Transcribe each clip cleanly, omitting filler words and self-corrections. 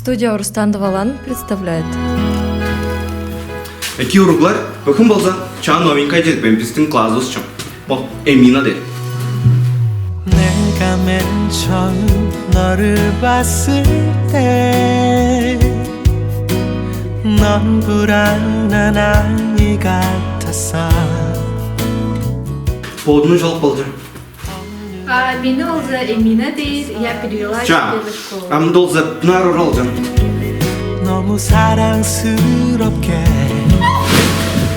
Студия Рустам Давалан представляет. Эти уруглар, bakın bolsa, çağın новенькая дед, ben bizim классусчым. 뭐, 에미나 돼. 내가 맨 처음 너를 봤을 때 넌 불안한 아이 같았어. Подну жол болды. Beni olsa Emine değil, ya biliyorlar 자, девочку. 암돌자 나로 rolja. 너무 사랑스럽게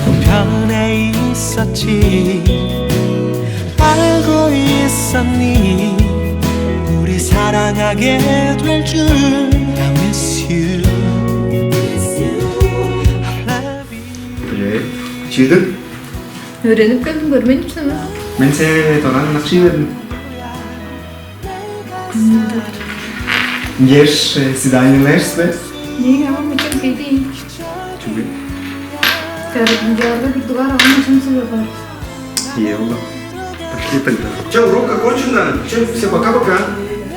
넌 편해 있었지. 알고 있었니 우리 사랑하게 될 줄. I miss you. I love you. Çildin? Öğrenip geldim, görmedim seni. Ben seni toran nakşi verdim. Ешь свиданиелерсте. Niye ama mükemmel şey değil. Çünkü Videolarda bir duvar ama için seviyorlar. ела. Пошли тогда. Че, урок окончен? Че, все, пока-пока.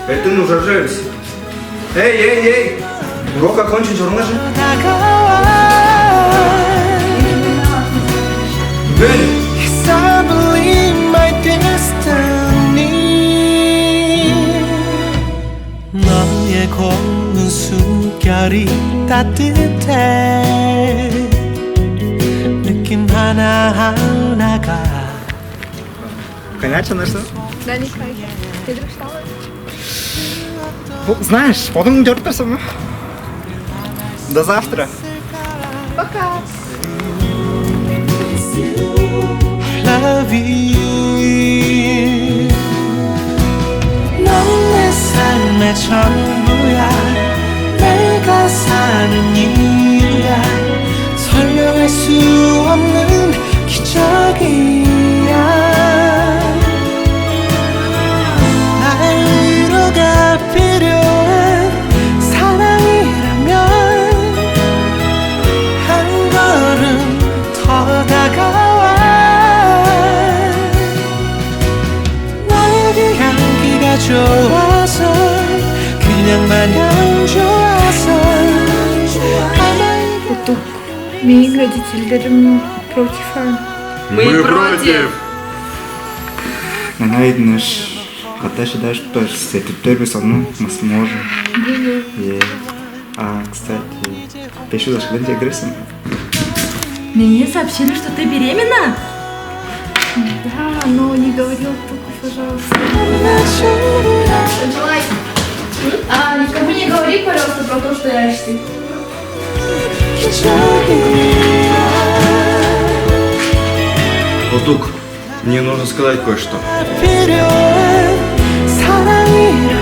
Это мы уже рожаемся. Эй! Урок окончен, черный же. Ben. Yes, I believe my destiny. 너의 고운 숨결이 따뜻해. 느낌 하나하나가. Конечно, что? Да, Никай. Ты вдруг встала? Знаешь, потом дёртся. До завтра. Пока. Love you. 넌 내 삶의 전부야. 내가 사는 이유야. 설명할 수 없는 기적이야. 나의 위로가 필요한 사랑이라면 한 걸음 더 다가와. 너의 향기가 좋아서 그냥 마냥 좋아서. Тук. Мои родительlerim против. Мы против. Ненавидишь, когда считаешь, что с этой одну мы сможем. Кстати, ты еще даже когда агрессия? Мне сообщили, что ты беременна? Да, но не говорил только, пожалуйста. Желай. Никому не говори, пожалуйста, про то, что я ищу. Лутук, мне нужно сказать кое-что. 필요한 사랑이라면